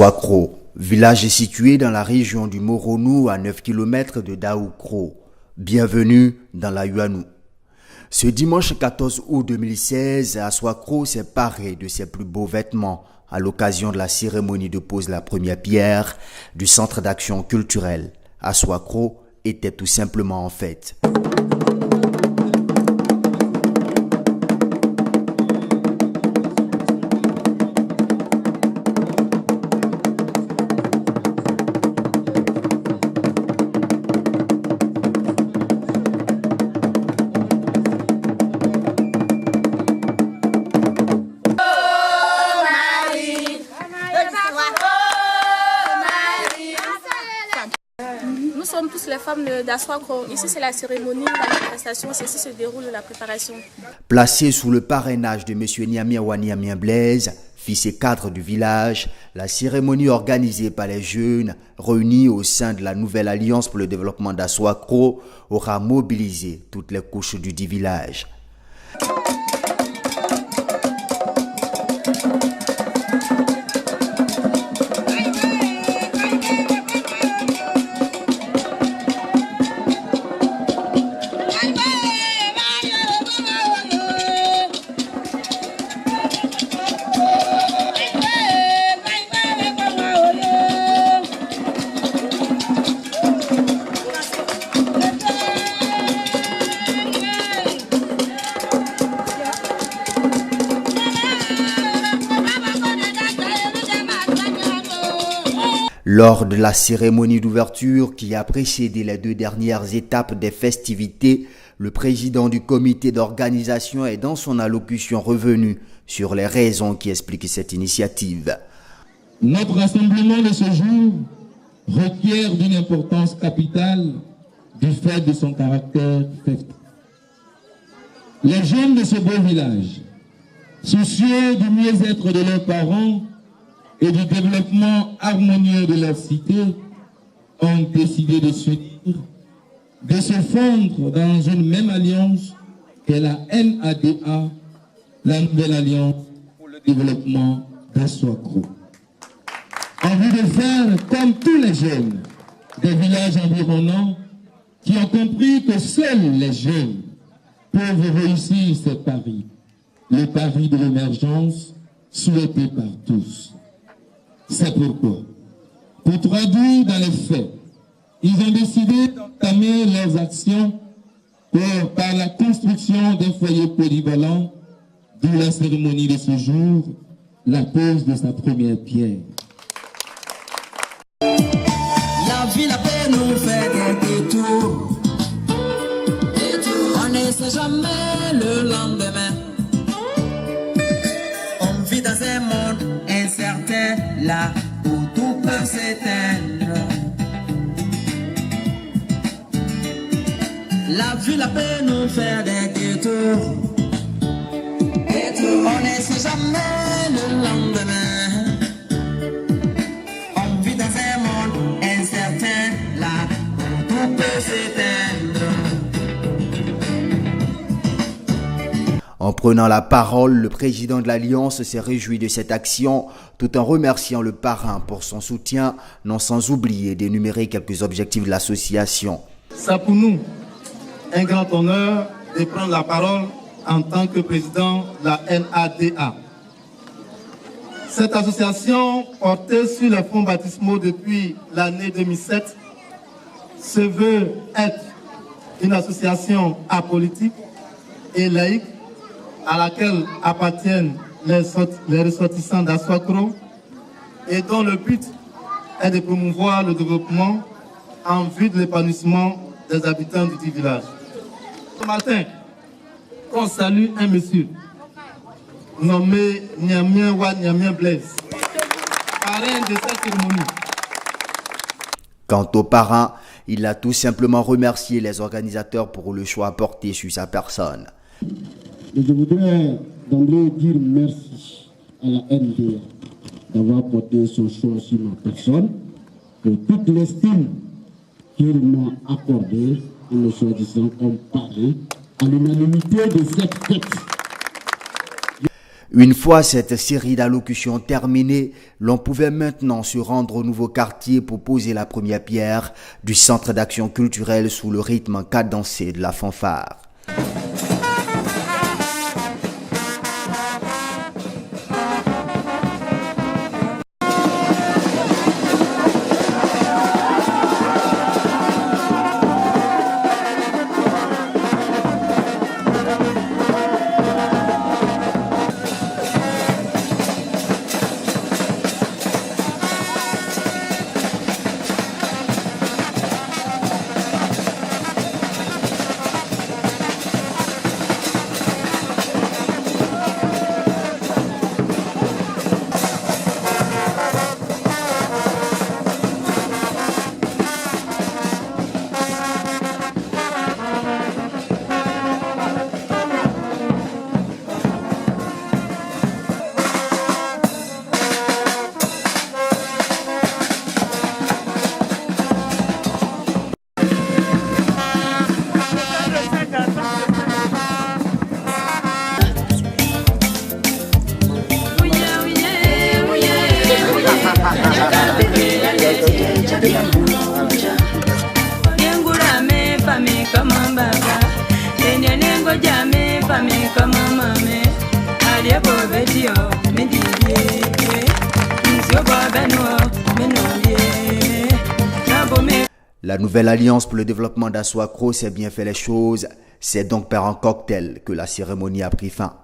Assoakro, village situé dans la région du Moronou à 9 km de Daoukro. Bienvenue dans la Yuanou. Ce dimanche 14 août 2016, Assoakro s'est paré de ses plus beaux vêtements à l'occasion de la cérémonie de pose de la première pierre du centre d'action culturelle. Assoakro était tout simplement en fête. Nous sommes tous les femmes d'Assoakro. Ici, c'est la cérémonie, la manifestation, c'est ici se déroule la préparation. Placé sous le parrainage de M. Niamia Waniamien Blaise, fils et cadre du village, la cérémonie organisée par les jeunes réunis au sein de la nouvelle Alliance pour le développement d'Assoakro aura mobilisé toutes les couches du dit village. Lors de la cérémonie d'ouverture qui a précédé les deux dernières étapes des festivités, le président du comité d'organisation est dans son allocution revenu sur les raisons qui expliquent cette initiative. Notre rassemblement de ce jour requiert d'une importance capitale du fait de son caractère festif. Les jeunes de ce beau village, soucieux du mieux-être de leurs parents, et du développement harmonieux de leur cité, ont décidé de s'unir, de se fondre dans une même alliance qu'est la NADA, la nouvelle alliance pour le développement d'Assoakro. En vue de faire comme tous les jeunes des villages environnants qui ont compris que seuls les jeunes peuvent réussir ce pari, le pari de l'émergence souhaité par tous. C'est pourquoi, pour traduire dans les faits, ils ont décidé d'entamer leurs actions par la construction d'un foyer polyvalent, d'où la cérémonie de ce jour, la pose de sa première pierre. La vie, la paix nous fait des détours. On ne sait jamais le lendemain. On vit dans un monde incertain, là où tout peut s'éteindre. La vie, la paix nous fait des détours. On ne sait jamais le lendemain. On vit dans un monde incertain, là où tout peut s'éteindre. En prenant la parole, le président de l'Alliance s'est réjoui de cette action tout en remerciant le parrain pour son soutien, non sans oublier d'énumérer quelques objectifs de l'association. C'est pour nous un grand honneur de prendre la parole en tant que président de la NADA. Cette association, portée sur les fonds baptismaux depuis l'année 2007, se veut être une association apolitique et laïque à laquelle appartiennent les ressortissants d'Assoakro et dont le but est de promouvoir le développement en vue de l'épanouissement des habitants du petit village. Ce matin, on salue un monsieur nommé Niamia Waniamien Blaise, parrain de cette cérémonie. Quant au parrain, il a tout simplement remercié les organisateurs pour le choix porté sur sa personne. Et je voudrais d'emblée dire merci à la NDA d'avoir porté son choix sur ma personne, pour toute l'estime qu'il m'a accordée en me choisissant comme parrain à l'unanimité de cette fête. Une fois cette série d'allocutions terminée, l'on pouvait maintenant se rendre au nouveau quartier pour poser la première pierre du centre d'action culturelle sous le rythme cadencé de la fanfare. La nouvelle alliance pour le développement d'Assoakro s'est bien fait les choses. C'est donc par un cocktail que la cérémonie a pris fin.